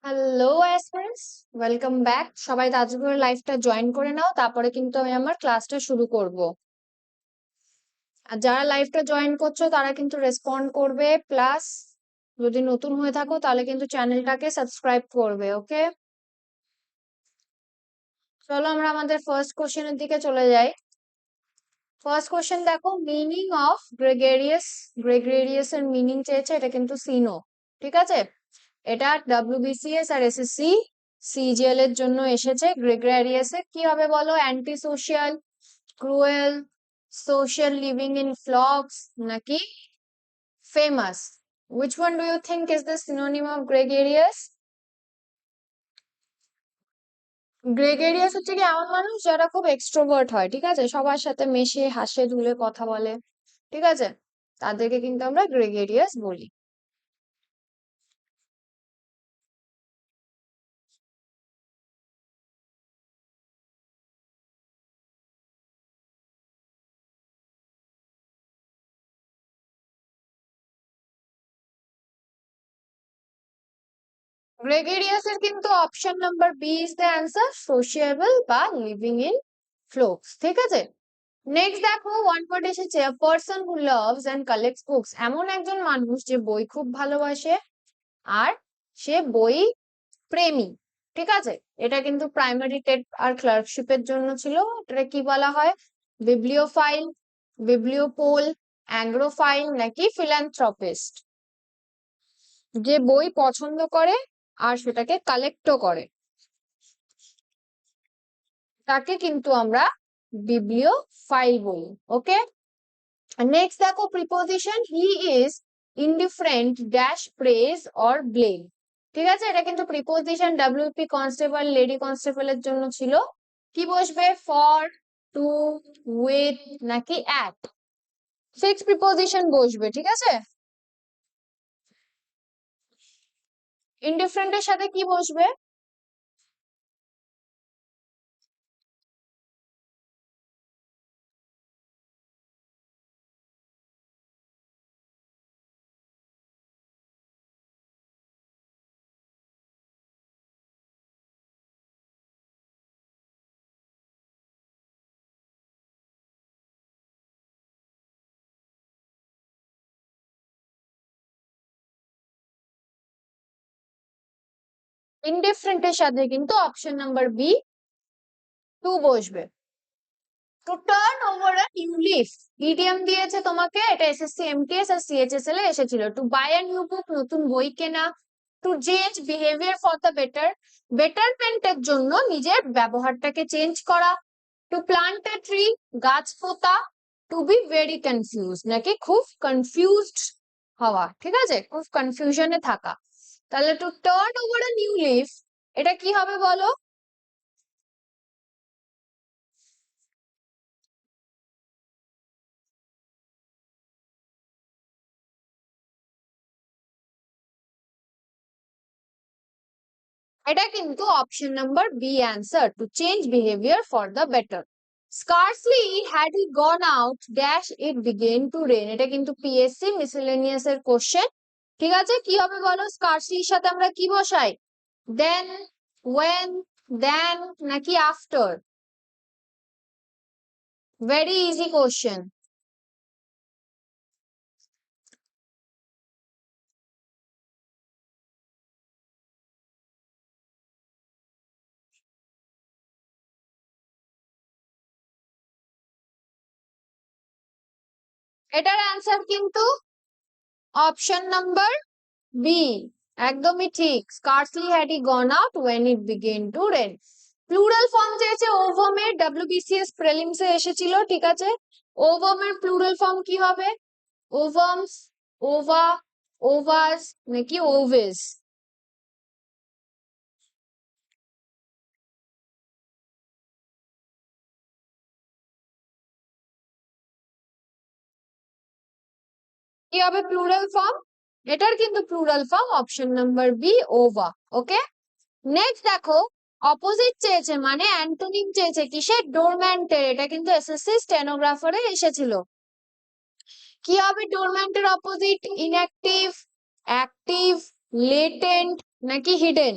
Hello aspirants, welcome back. সবাই তাড়াতাড়ি করে লাইভটা জয়েন করে নাও, তারপরে কিন্তু আমি আমার ক্লাসটা শুরু করব। আর যারা লাইভটা জয়েন করছো তারা কিন্তু রেসপন্ড করবে, প্লাস যদি নতুন হয়ে থাকো তাহলে কিন্তু চ্যানেলটাকে সাবস্ক্রাইব করবে। ওকে, চলো আমরা আমাদের ফার্স্ট কোশ্চেনের দিকে চলে যাই। ফার্স্ট কোশ্চেন দেখো, মিনিং অফ গ্রেগেরিয়াস। গ্রেগেরিয়াস এর মিনিং চেয়েছে, এটা কিন্তু সিনো। ঠিক আছে, এটা ডাব্লিউবিসিএস আর এসএসসি সিজিএল এর জন্য এসেছে। গ্রেগেরিয়াস এর কি হবে বলো? Anti social, cruel, social, living in flocks, নাকি famous? Which one do you think is the synonym of gregarious? গ্রেগেরিয়াস হচ্ছে কি এমন মানুষ যারা খুব এক্সট্রোভার্ট হয়, ঠিক আছে, সবার সাথে মেশে হাসে ধুলে কথা বলে, ঠিক আছে, তাদেরকে কিন্তু আমরা গ্রেগেরিয়াস বলি। গ্রেগেরিয়াস এর কিন্তু option number B is the answer, sociable বা লিভিং ইন ফ্লোকস। ঠিক আছে, নেক্সট দেখো, ওয়ান ওয়ার্ড এসেছে, a person who loves and collects books. এমন একজন মানুষ যে বই খুব ভালোবাসে আর সে বই প্রেমী। ঠিক আছে, এটা কিন্তু প্রাইমারি টেট আর ক্লার্কশিপের জন্য ছিল। এটা কি বলা হয়? বিবলিওফাইল, বিবলিওপোল, অ্যাংগ্রোফাইল, নাকি ফিলান্থ্রপিস্ট? যে বই পছন্দ করে আর সেটাকে কালেক্টও করে তাকে কিন্তু আমরা বিবলিওফাইল বলি। ওকে, নেক্সট দেখো, preposition he is indifferent dash praise or blame. ঠিক আছে, এটা কিন্তু প্রিপোজিশন ডাব্লিউপি কনস্টেবল, লেডি কনস্টেবলের জন্য ছিল। কি বসবে? ফর, টু, উইথ, নাকি অ্যাট? ফিক্স প্রিপোজিশন বসবে। ঠিক আছে, ইনডিফারেন্টের সাথে কি বসবে? ইনডিফারেন্টের সাথে কিন্তু অপশন নাম্বার বি, টু বসবে। To turn over a new leaf, idiom দিয়েছে তোমাকে, এটা এসএসসি এমটিএস আর সিএইচএসএল এ এসেছিল। To buy a new book, নতুন বই কেনা। To change behaviour for the better, বেটারমেন্টের জন্য নিজের ব্যবহারটাকে চেঞ্জ করা। টু প্লান্ট এ ট্রি, গাছ পোতা। টু বি ভেরি কনফিউজ, নাকি খুব কনফিউজড হওয়া। ঠিক আছে, খুব কনফিউশনে থাকা। তাহলে to turn over a new leaf, এটা কি হবে বলো? এটা কিন্তু option number B answer, to change behaviour for the better. Scarcely had he gone out dash it began to rain, এটা কিন্তু পিএসসি মিসেলেনিয়াস এর কোশ্চেন। ঠিক আছে, কি হবে বলো? স্কার্সলির সাথে আমরা কি বসাই? দেন, ওয়েন, দেন, নাকি আফটার? Very easy question. এটার অ্যান্সার কিন্তু অপশন নাম্বার বি, একদমই ঠিক। Scarcely had he gone out when it began to rain. Plural form চেয়েছে ওভাম এর, ডাব্লিউবিসিএস প্রিলিমস এ এসেছিল। ঠিক আছে, ওভাম এর প্লুরাল ফর্ম কি হবে? ওভামস, ওভা, ওভাস, নাকি ওভেস? কি হবে প্লুরাল ফর্ম? এটার কিন্তু plural form option number B, ova. Okay, next দেখো, অপোজিট চেয়েছে মানে অ্যান্টোনিম চেয়েছে কিসের? ডোরম্যান্টের। এটা কিন্তু এসএসসি স্টেনোগ্রাফারে এসেছিল। কি হবে ডোরম্যান্টের অপোজিট? ইনঅ্যাক্টিভ, অ্যাক্টিভ, লেটেন্ট, নাকি হিডেন?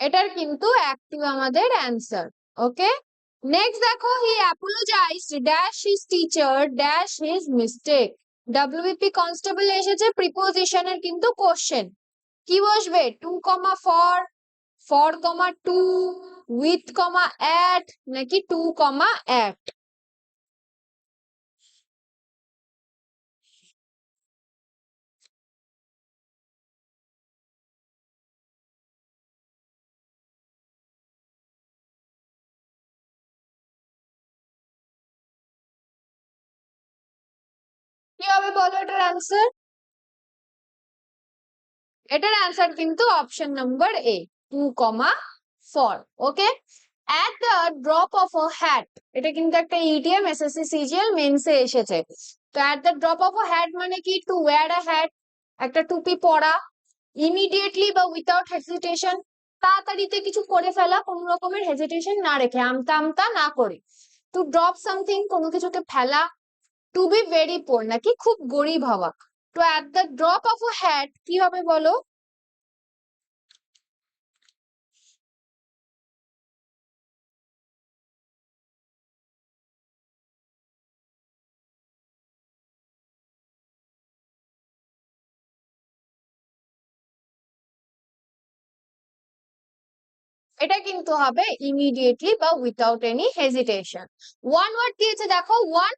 এটার কিন্তু অ্যাক্টিভ আমাদের অ্যান্সার। ওকে, নেক্সট দেখো, he apologised dash his teacher dash his mistake. WBP constable এসেছে, প্রিপোজিশনের কিন্তু কোশ্চেন। কি বসবে? To comma for comma to, with comma at, নাকি টু কমা অ্যাট? কি হবে বলো এটার অ্যান্সার? এটার অ্যান্সার কিন্তু option number A, to comma for. Okay, at the drop of a hat, এটা কিন্তু একটা ইডিএম, এসএসসি সিজিএল মেন্সে এসেছে। তো at the drop of a hat মানে কি? টু ওয়্যার আ হ্যাট, একটা টুপি পরা। ইমিডিয়েটলি বা উইথাউট হেজিটেশন, তাড়াতাড়িতে কিছু করে ফেলা, কোনো রকমের হেজিটেশন না রেখে, আমতা আমতা না করে। টু ড্রপ সামথিং, কোনো কিছুকে ফেলা। টু বি ভেরি পোর, নাকি খুব গরিব হওয়া। তো at the drop of a hat কি হবে বলো? এটা কিন্তু হবে ইমিডিয়েটলি বা without any hesitation. One word দিয়েছে দেখো, one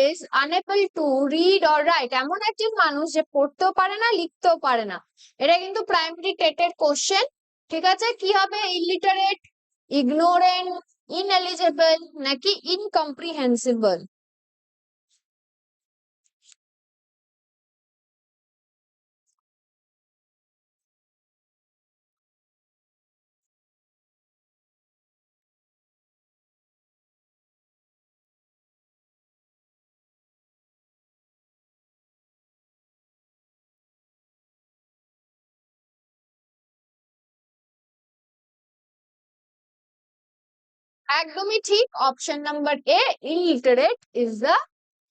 is unable to read or write, এমন একজন মানুষ যে পড়তেও পারে না, লিখতেও পারে না। এটা কিন্তু প্রাইমারি টেটের কোশ্চেন। ঠিক আছে, কি হবে? ইলিটারেট, ইগনোরেন্ট, ইনএলিজেবল, নাকি ইনকম্প্রিহেন্সিবল? একদমই ঠিক, option number A, illiterate is the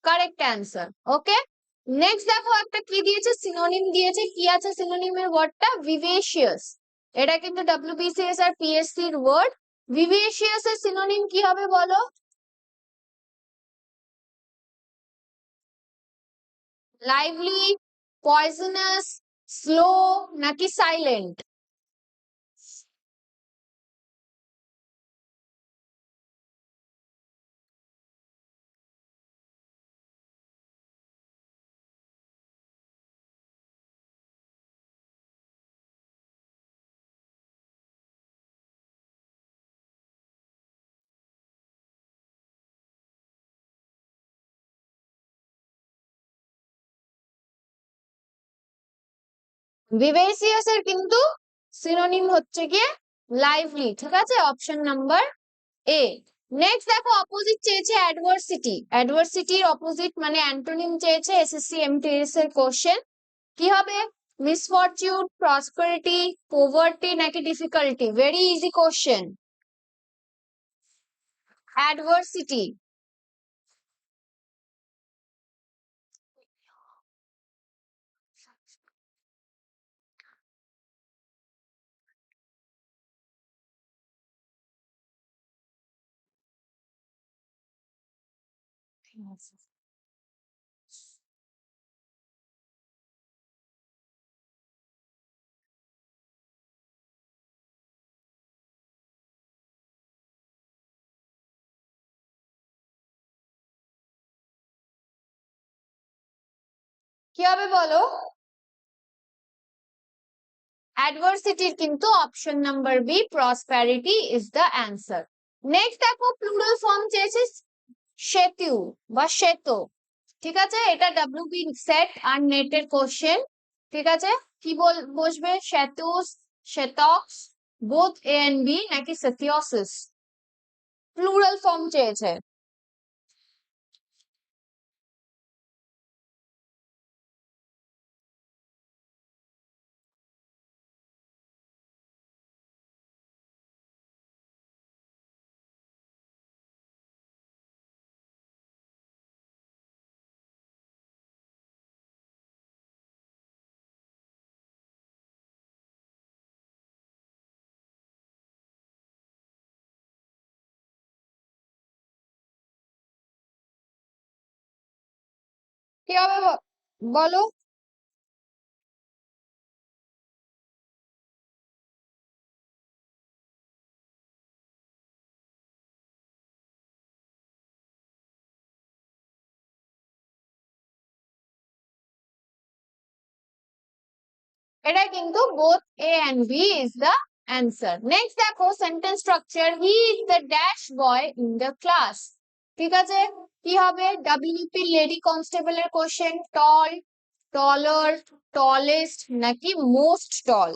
correct answer. Okay, next দেখো, একটা কি দিয়েছে? সিনোনিম দিয়েছে। কি আছে সিনোনিমের ওয়ার্ডটা? ভিভেশিয়াস। এটা কিন্তু ডব্লিউবিসিএস আর পিএসসি এর ওয়ার্ড। ভিভেশিয়াস এর সিনোনিম কি হবে বলো? লাইভলি, পয়জনাস, স্লো, নাকি সাইলেন্ট? ভিভেসিয়াস এর কিন্তু সিনোনিম হচ্ছে গিয়ে লাইভলি। ঠিক আছে, অপশন নাম্বার এ। নেক্সট দেখো, অপোজিট চেয়েছে অ্যাডভার্সিটি। অ্যাডভার্সিটির অপোজিট মানে অ্যান্টোনিম চেয়েছে, এসএসসি এমটিএস এর কোশ্চেন। কি হবে? মিসফরচুন, প্রসপারিটি, পোভার্টি, নাকি difficulty? Very easy question. Adversity. কি হবে বলো? অ্যাডভার্সিটির কিন্তু option number B, prosperity is the answer. Next দেখো, প্লুরাল ফর্ম চেয়েছে সেতু বা শ্বেত। ঠিক আছে, এটা ডাব্লিউবি সেট আর নেটের কোশ্চেন। ঠিক আছে, কি বসবে? শ্বেতুস, শ্বেতক্স, বোথ এ এন্ড বি, নাকি সেথিওসিস? প্লুরাল ফর্ম চেয়েছে। কি হবে বলো? এটা কিন্তু both A and B is the answer. Next দেখো sentence structure. He is the dash boy in the class. ঠিক আছে, কি হবে? WBP লেডি কনস্টেবলের কোশ্চেন, টল, টলার, টলেস্ট নাকি most tall?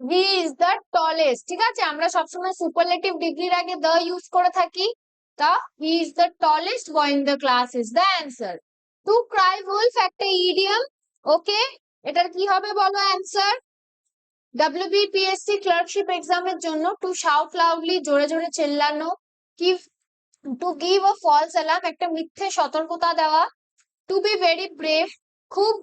He is the tallest. ঠিক আছে, আমরা সবসময় সুপারলেটিভ ডিগ্রির আগে দ্য ইউজ করে থাকি। তা হি is the tallest boy in the class is the answer. To cry Wolf একটা ইডিয়াম। ওকে, এটার কি হবে বলো অ্যান্সার? WBPSC ক্লার্কশিপ এক্সামের জন্য টু শাউট লাউডলি, জোরে জোরে চেল্লানো। কি, to give a false alarm, একটা মিথ্যে সতর্কতা দেওয়া। টু বি ভেরি ব্রেভ, খুব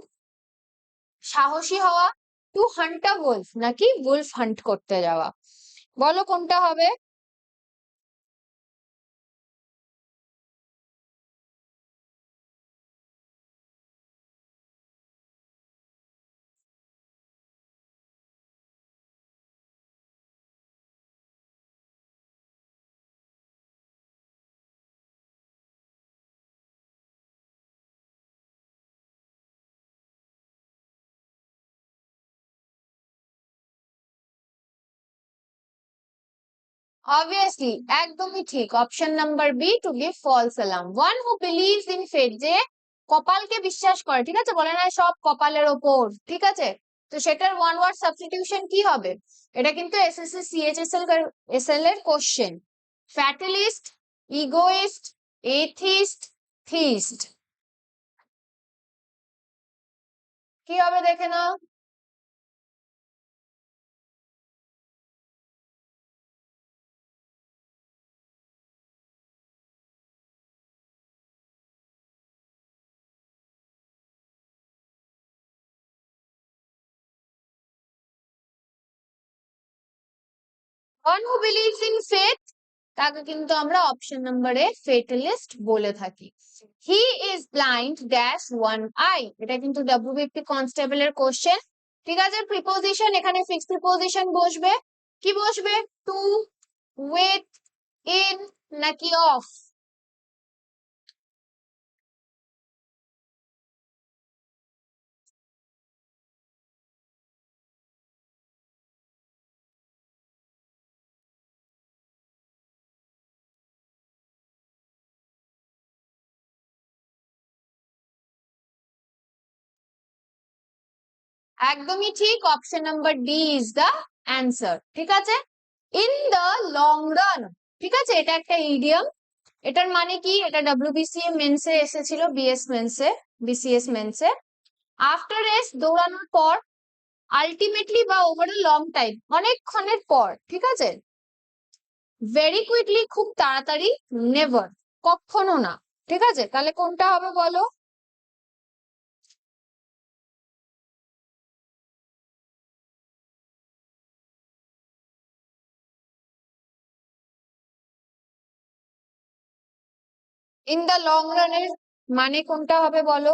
সাহসী হওয়া। টু হান্ট আ উলফ নাকি উলফ হান্ট করতে যাওয়া? বলো কোনটা হবে? অবভিয়াসলি একদমই ঠিক, option number B, to give false alarm. One who believes in fate, যে কপালকে বিশ্বাস করে। ঠিক আছে, বলে না সব কপালের ওপর। ঠিক আছে, তো সেটার ওয়ান ওয়ার্ড সাবস্টিটিউশন কি হবে? এটা কিন্তু এসএসসি সিএইচএসএল এসএল এর question. Fatalist, egoist, atheist, theist. কি হবে দেখে নাও। One who believes in faith, তাকে কিন্তু আমরা অপশন নাম্বারে ফেটালিস্ট বলে থাকি। He is blind dash one eye, এটা কিন্তু ডব্লিউবিপি কনস্টেবল এর কোশ্চেন। ঠিক আছে, প্রিপোজিশন এখানে ফিক্সড প্রিপোজিশন বসবে। কি বসবে? টু, উইথ, ইন নাকি অফ? একদমই ঠিক, option number D is the answer. ঠিক আছে, ইন দ্য লং রান। ঠিক আছে, এটা একটা ইডিয়াম। এটার মানে কি? এটা ডব্লিউবিসিএ মেন্সে এসেছিল, বিএস মেন্সে, বিসিএস মেন্সে। আফটার রেস, দৌড়ানোর পর। আলটিমেটলি বা ওভার এ লং টাইম, অনেকক্ষণের পর। ঠিক আছে, ভেরি কুইকলি, খুব তাড়াতাড়ি। নেভার, কখনো না। ঠিক আছে, তাহলে কোনটা হবে বলো? ইন দ্য লং রানের মানে কোনটা হবে বলো?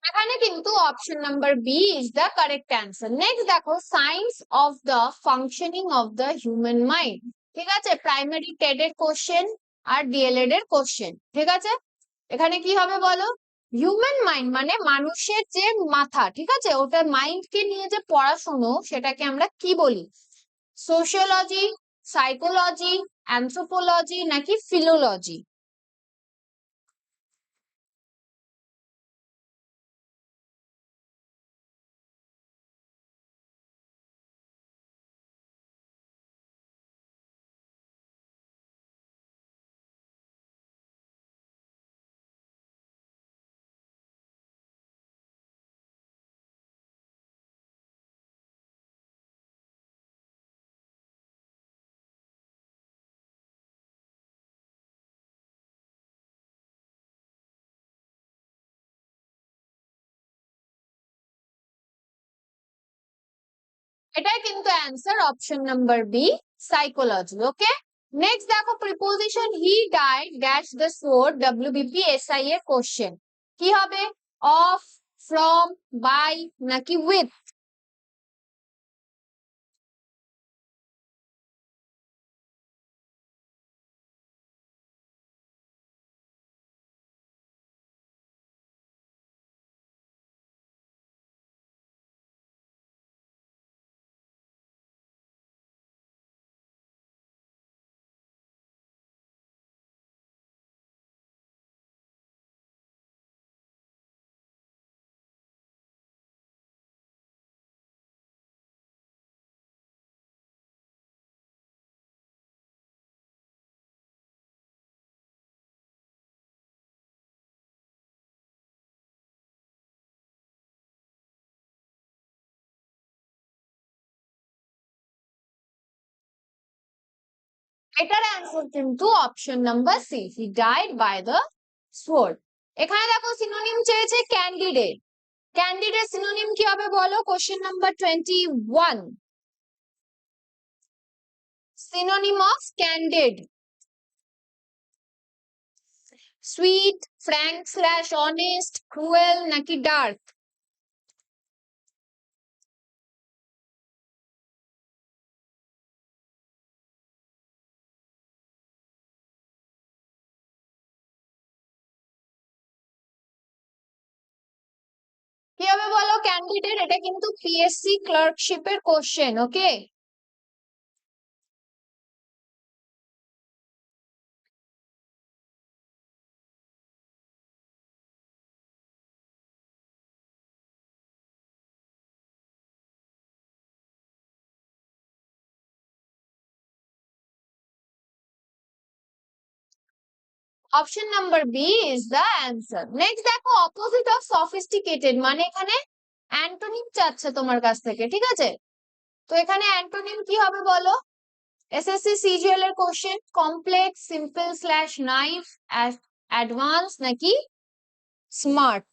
এখানে কিন্তু option number B is the correct answer. Next দেখো science of the functioning of the human mind. ঠিক আছে, প্রাইমারি টেড এর কোশ্চেন আর ডিএলএড এর কোশ্চেন। ঠিক আছে, এখানে কি হবে বলো? হিউম্যান মাইন্ড মানে মানুষের যে মাথা, ঠিক আছে, ওটার মাইন্ড কে নিয়ে যে পড়াশোনা, সেটাকে আমরা কি বলি? সোশিওলজি, সাইকোলজি, অ্যানথ্রোপোলজি নাকি ফিলোলজি? এটাই কিন্তু answer, option number B, psychology. Okay, next দেখো preposition he died dash the sword WBP SI এর কোশ্চেন কি হবে? অফ, ফ্রম, বাই নাকি উইথ? এটার অ্যান্সার কিন্তু option number C, he died by the sword. এখানে দেখো সিনোনিম চেয়েছে ক্যান্ডিডেট। ক্যান্ডিডেট সিনোনিম কি হবে বলো? Question number 21, synonym of candid. Sweet, frank slash honest, cruel নাকি ডার্ক? কি হবে বলো? ক্যান্ডিডেট, এটা কিন্তু পিএসসি ক্লার্কশিপের question. Okay, option number B is the answer. Next দেখো অপোজিট অফ সফিস্টিকেটেড মানে এখানে অ্যান্টোনিম চাচ্ছে তোমার কাছ থেকে। ঠিক আছে, তো এখানে অ্যান্টোনিম কি হবে বলো? এসএসসি সিজিএল এর question, complex, simple slash naive, advance নাকি smart?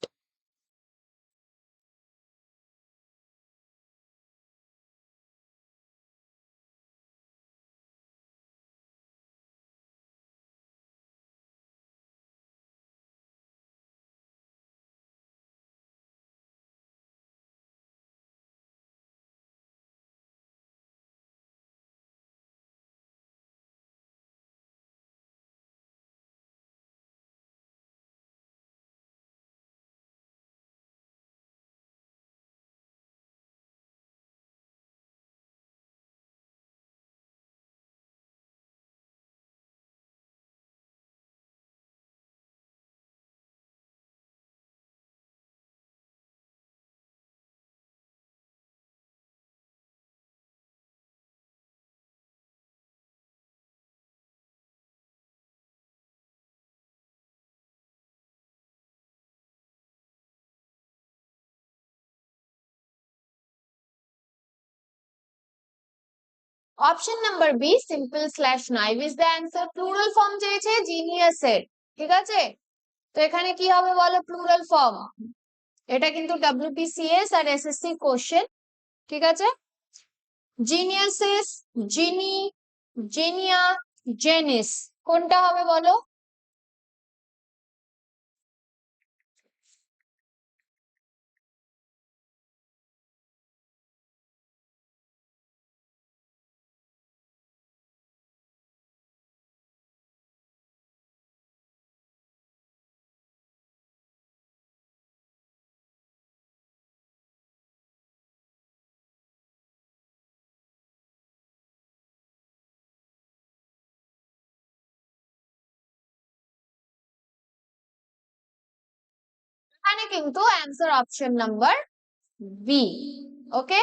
Option number B, simple slash naive is the answer. Plural form চেয়েছে জিনিয়াসের। ঠিক আছে, তো এখানে কি হবে বলো? প্লুরাল ফর্ম, এটা কিন্তু ডব্লিউবিসিএস আর এসএসসি কোশ্চেন। ঠিক আছে, জিনিয়াসিস, জিনি, জিনিয়া, জেনিস, কোনটা হবে বলো? এখানে কিন্তু answer option number B. Okay,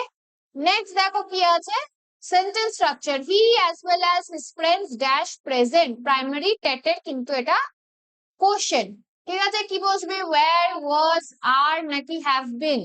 next দেখো কি আছে, sentence structure he as well as his friends dash present, primary টেটের কিন্তু এটা কোশ্চেন। ঠিক আছে, কি বসবে, ওয়্যার, ওয়াজ, আর নাকি হ্যাভ বিন?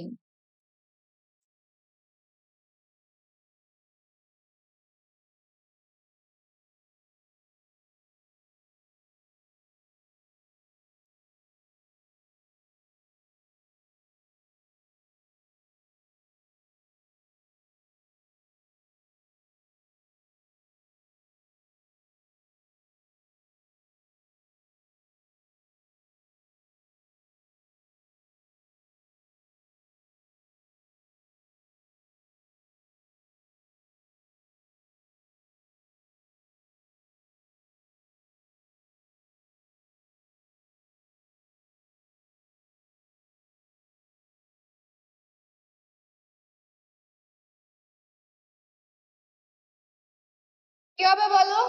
কি হবে বলো?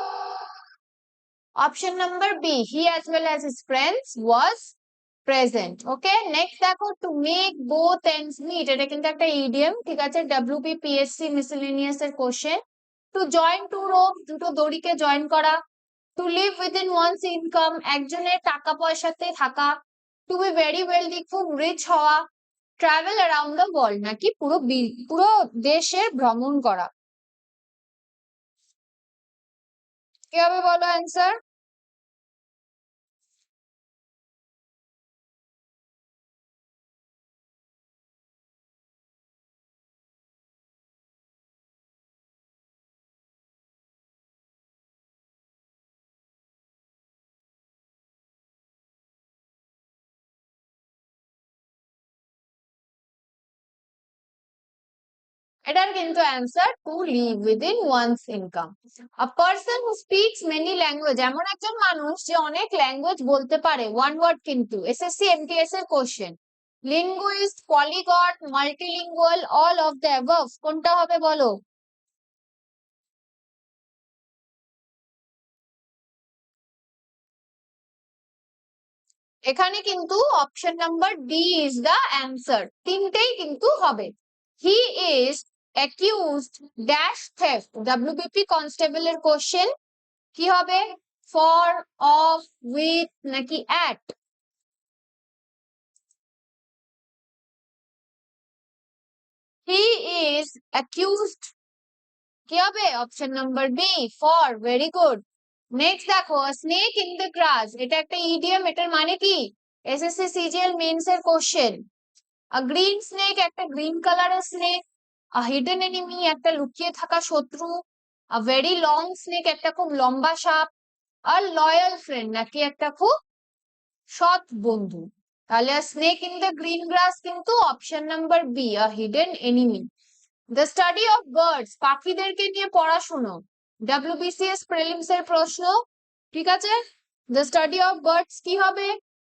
Option number B, he as well as his friends was present. Okay, next দেখো, to make both ends meet, এটা কিন্তু একটা ইডিয়ম। ঠিক আছে, WBPSC মিসেলেনিয়াস এর question. To join two rope, দুটো দড়িকে জয়েন করা। To live within one's income, একজনের টাকা পয়সাতে থাকা। টু বি ভেরি ওয়েলদি, খুব রিচ হওয়া। ট্রাভেল অ্যারাউন্ড দ্য ওয়ার্ল্ড, নাকি পুরো দেশের ভ্রমণ করা। কি হবে বলো অ্যান্সার? এটার কিন্তু answer to live within one's income. A person who speaks many language, এমন একজন মানুষ যে অনেক ল্যাঙ্গুয়েজ বলতে পারে। ওয়ান ওয়ার্ড কিন্তু, SSC MTS এর question. Linguist, polyglot, multilingual, all of the above, কোনটা হবে বলো? এখানে কিন্তু option number D is the answer, তিনটেই কিন্তু হবে। He is accused dash theft, WBP constable এর কোশ্চেন। কি হবে, ফর, অফ, উইথ নাকি অ্যাট? হি ইজ অ্যাকিউজড, কি হবে, option number B, for. Very good. Next দেখো, স্নেক ইন দ্য গ্রাস, এটা একটা ইডিয়ম, এটার মানে কি? SSC CGL মেন্স এর কোশ্চেন। আ গ্রিন স্নেক, একটা গ্রিন কালারের স্নেক। আ হিডেন এনিমি, একটা লুকিয়ে থাকা শত্রু। আ ভেরি লং স্নেক, একটা খুব লম্বা সাপ। আর লয়াল ফ্রেন্ড, নাকি একটা খুব সৎ বন্ধু। তাহলে snake in the green grass কিন্তু option number B, a hidden enemy. The study of birds, পাখিদেরকে নিয়ে পড়াশুনো, WBCS প্রিলিমস এর প্রশ্ন। ঠিক আছে, দ্য স্টাডি অফ বার্ডস কি হবে,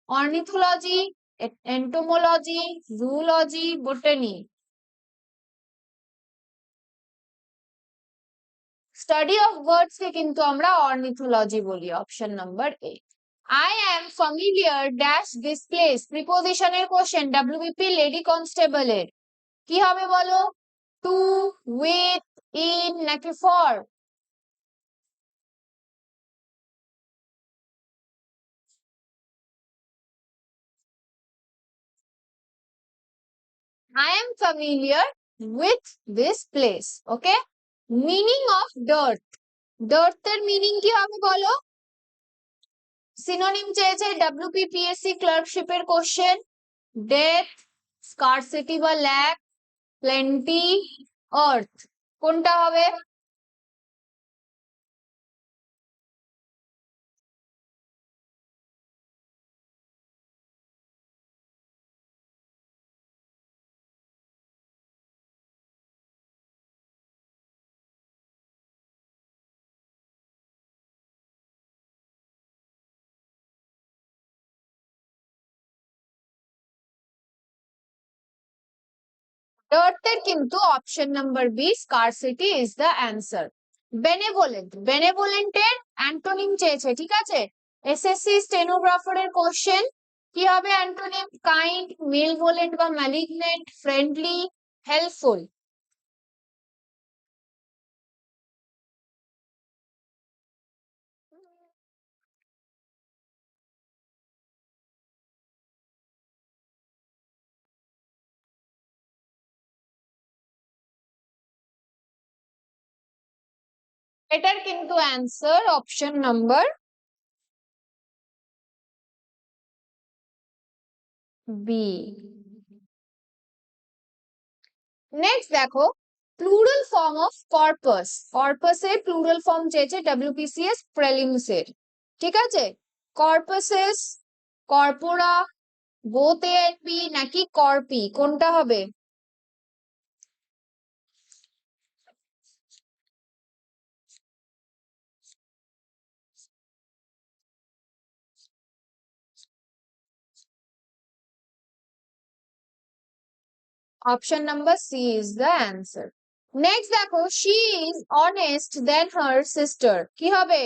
ornithology, entomology, zoology, botany? Study of birds কে কিন্তু আমরা অর্নিথোলজি বলি, option number A. I am familiar dash this place, প্রিপোজিশনের কোশ্চেন, WBP লেডি কনস্টেবল এর। কি হবে বলো, টু, উইথ, ইন নাকি for? I am familiar with this place. Okay. Meaning of dirt. Dirt এর মিনিং কি হবে বলো? সিনোনিম চেয়েছে WPPSC ক্লার্কশিপের কোশ্চেন। ডেথ, স্কারসিটি বা ল্যাক, প্লেন্টি, আর্থ, কোনটা হবে? ডার্ট এর কিন্তু option number B, scarcity is the answer. Benevolent, বেনেভোলেন্টের অ্যান্টোনিম চেয়েছে। ঠিক আছে, SSC স্টেনোগ্রাফারের কোশ্চেন। কি হবে অ্যান্টোনিম? কাইন্ড, মেলভোলেন্ট বা ম্যালিগনেন্ট, ফ্রেন্ডলি, হেল্পফুল। এটার কিন্তু answer option number B. Next দেখো, প্লুরাল ফর্ম অফ কর্পাস। কর্পাসের প্লুরাল ফর্ম চেয়েছে ডব্লিউবিসিএস প্রিলিমস এর। ঠিক আছে, corpuses, corpora, both A and B নাকি কর্পি, কোনটা হবে? Option number C is the answer. Next দেখো, she is honest then her sister, কি হবে?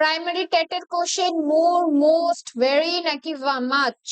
প্রাইমারি টেটের কোশ্চেন, মোর, মোস্ট, ভেরি নাকি much?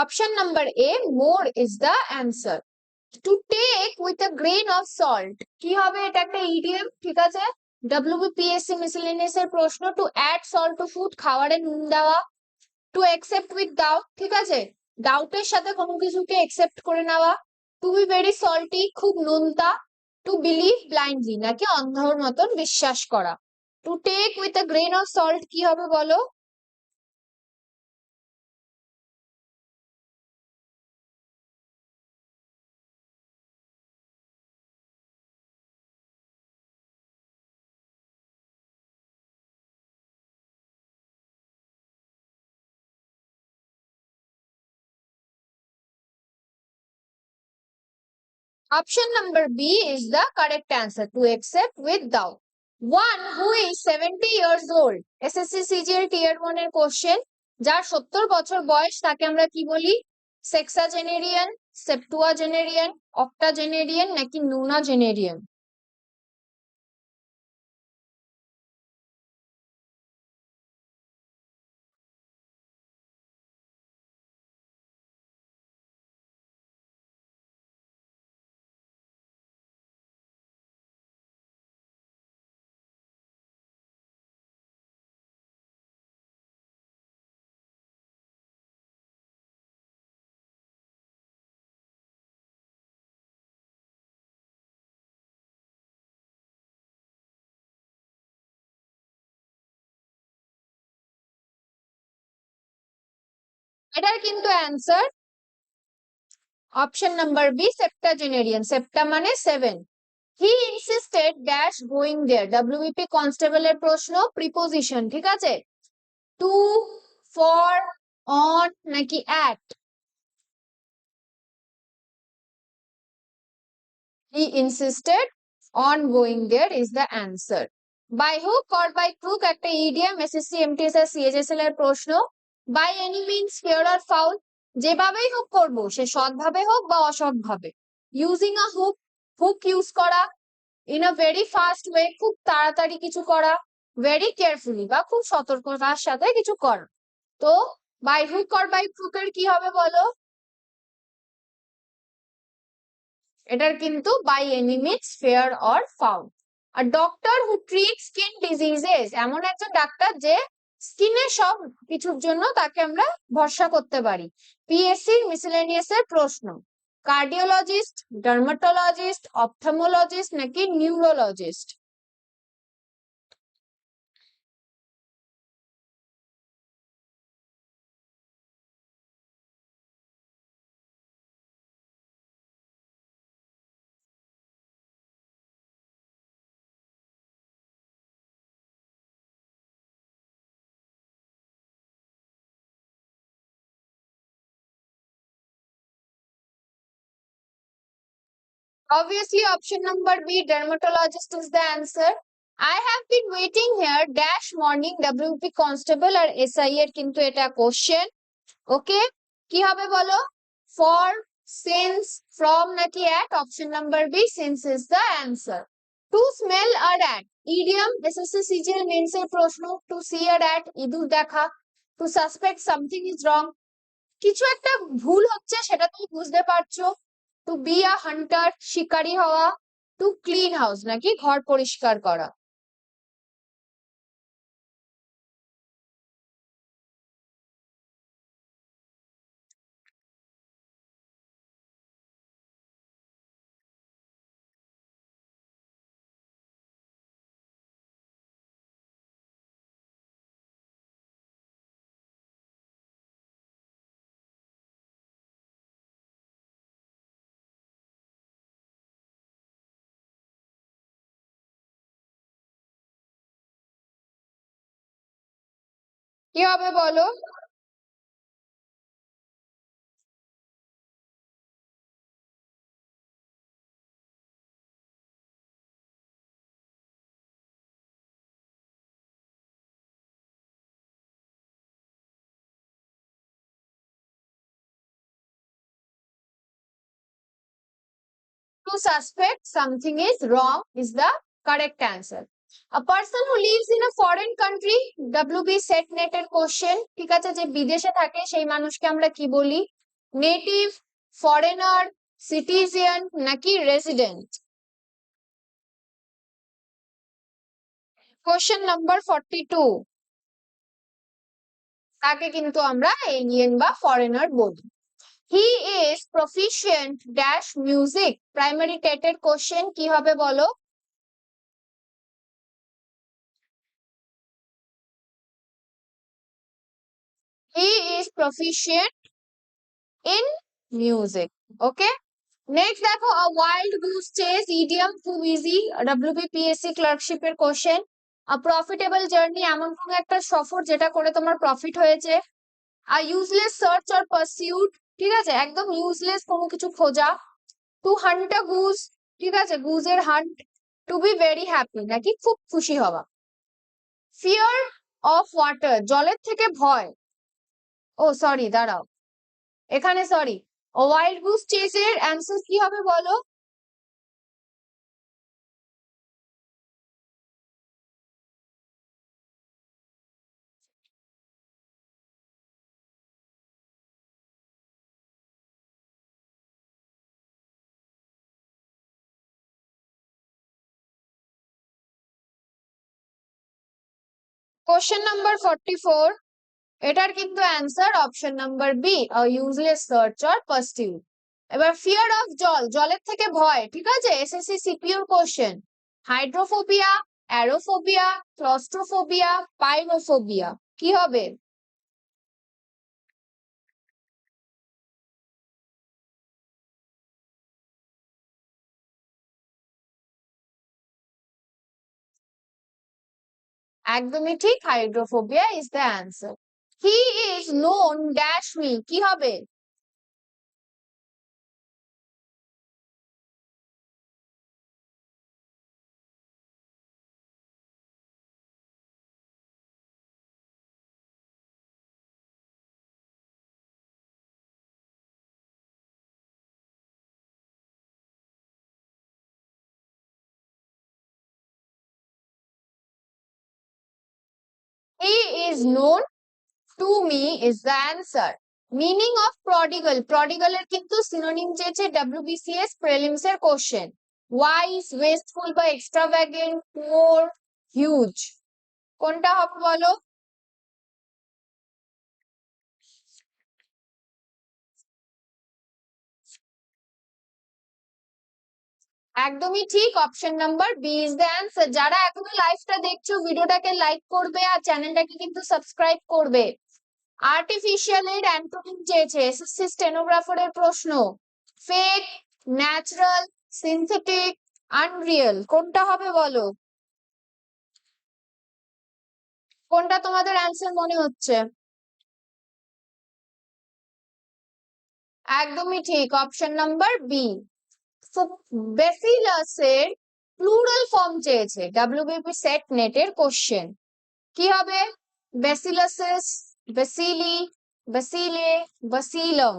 Option number A, more is the answer. To take with a grain of salt, কি হবে? এটা একটা EDM, ঠিক আছে? ডব্লিউবিপিএসসি মিসেলেনিয়াস এর প্রশ্ন। To add salt to food, খাবারে নুন দেওয়া। টু অ্যাকসেপ্ট উইথ ডাউট, ঠিক আছে, ডাউটের সাথে কোনো কিছুকে অ্যাকসেপ্ট করে নেওয়া। টু বি ভেরি সল্টি, খুব নোনতা। টু বিলিভ ব্লাইন্ডলি, নাকি অন্ধর মতন বিশ্বাস করা। To take with a grain of salt কি হবে বলো? Option number B is the correct answer. To accept with doubt. One who is 70 years old, SSC CGL tier 1 এর কোশ্চেন, যার 70 বছর বয়স তাকে আমরা কি বলি? সেক্সাজেনেরিয়ান, সেপ্টুয়াজেনেরিয়ান, অক্টাজেনেরিয়ান নাকি নুনাজেনেরিয়ান? এটার কিন্তু answer option number B, septuagenarian. Septa মানে 7। He insisted dash going there, WBP constable এর প্রশ্ন, প্রিপোজিশন, ঠিক আছে? টু, ফর, অন নাকি at? He insisted on going there is the answer. By hook or by crook একটা idiom, SSC MTS আর CHSL এর প্রশ্ন। বাই এনি মিনস, ফেয়ার আর ফাউল, যেভাবেই হোক করবো, সে সৎভাবে হোক বা অসৎভাবে। Using a hook, hook use করা। In a very fast way, খুব তাড়াতাড়ি কিছু করা। ভেরি কেয়ারফুলি বা খুব সতর্কতার সাথে কিছু করা। তো বাই হুক অর বাই ক্রুকের কি হবে বলো? এটার কিন্তু by any means, fair or foul. আর doctor who treat skin diseases, এমন একজন ডাক্তার যে স্কিনের সব কিছুর জন্য তাকে আমরা ভরসা করতে পারি। পিএসসি মিসেলেনিয়াস এর প্রশ্ন। কার্ডিওলজিস্ট, ডার্মাটোলজিস্ট, অপথ্যালমোলজিস্ট নাকি neurologist? Obviously, option number B, dermatologist is the answer. I have been waiting here, dash morning, WP constable R SI এর কিন্তু এটা কোশ্চেন। ওকে, কি হবে বলো? For, since, from নাকি at? Option number B, since is the answer. To smell a rat, idiom, SSC CGL mains এর প্রশ্ন। To see a rat, ইঁদুর দেখা। To suspect something is wrong, কিছু একটা ভুল হচ্ছে সেটা তুমি বুঝতে পারছো। টু বি আ হান্টার, শিকারী হওয়া। টু ক্লিন হাউস নাকি ঘর পরিষ্কার করা। কি হবে বলো? To suspect something is wrong is the correct answer. A person who lives in a foreign country, WB set net এর কোশ্চেন। ঠিক আছে, যে বিদেশে থাকে সেই মানুষকে আমরা কি বলি? নেটিভ, ফরেনার, সিটিজেন নাকি রেসিডেন্ট? কোশ্চেন নাম্বার 42, তাকে কিন্তু আমরা এলিয়েন বা ফরেনার বলি। He is proficient dash music, primary টেটের কোশ্চেন। কি হবে বলো? He is proficient in music. Okay, next দেখো, a wild goose chase, idiom, খুব ইজি, WBPSC ক্লার্কশিপের কোশ্চেন। আ প্রফিটেবল জার্নি, এমন কোন একটা সফর যেটা করে তোমার প্রফিট হয়েছে। A useless search or pursuit, ঠিক আছে, একদম ইউজলেস কোনো কিছু খোঁজা। টু হান্ট আ গুজ, ঠিক আছে, গুজের hunt. To be very happy নাকি খুব খুশি হওয়া। ফিয়ার অফ ওয়াটার, জলের থেকে ভয়। ও সরি, দাঁড়াও, এখানে সরি, ওয়াইল্ড গুজ চেজের অ্যান্সার কি হবে বলো? কোশ্চেন নাম্বার 44, এটার কিন্তু answer option number B, useless search or pursuit. এবার ফিয়ার অফ জল, জলের থেকে ভয়, ঠিক আছে, SSC CPO question. Hydrophobia, aerophobia, claustrophobia, pinophobia, কি হবে? একদমই ঠিক, hydrophobia is the answer. He is known dash me, কি হবে? He is known to me is the answer. Meaning of prodigal, প্রডিগালের কিন্তু সিনোনিম চেয়েছে WBCS প্রিলিমস এর কোশ্চেন। ওয়াইজ, ওয়েস্টফুল বা এক্সট্রাভ্যাগেন্ট, পোর, হিউজ, কোনটা হবে বলো? একদমই ঠিক, option number B is the answer. যারা এখনো লাইভটা দেখছো, ভিডিওটাকে লাইক করবে আর চ্যানেলটাকে কিন্তু সাবস্ক্রাইব করবে। আর্টিফিশিয়াল এর অ্যান্টোনিম চেয়েছে, SSC স্টেনোগ্রাফারের প্রশ্ন। ফেক, ন্যাচারাল, সিনথেটিক, আনরিয়েল, কোনটা হবে বলো? কোনটা তোমাদের অ্যান্সার মনে হচ্ছে? একদমই ঠিক, অপশন নাম্বার বি। তো ব্যাসিলাসের প্লুরাল ফর্ম চেয়েছে WBP সেট নেটের কোশ্চেন। কি হবে? Bacilluses, bacilli, bacille, bacillum.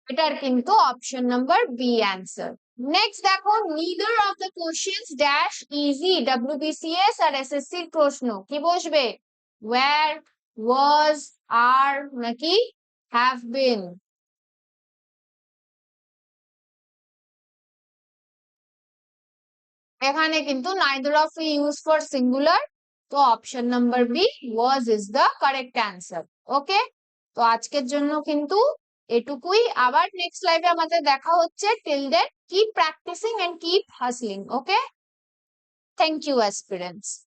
এটার কিন্তু option number B answer. Next দেখো, neither of the questions dash easy WBCS আর SSC এর প্রশ্ন। কি বসবে? ওয়্যার, ওয়াজ, আর নাকি হ্যাভ বিন? এখানে কিন্তু neither of use for singular, তো option number B was is the correct answer. Okay, তো আজকের জন্য কিন্তু এটুকুই। আবার নেক্সট লাইভে আমাদের দেখা হচ্ছে। Till then keep practising and keep hustling. Okay, thank you aspirants.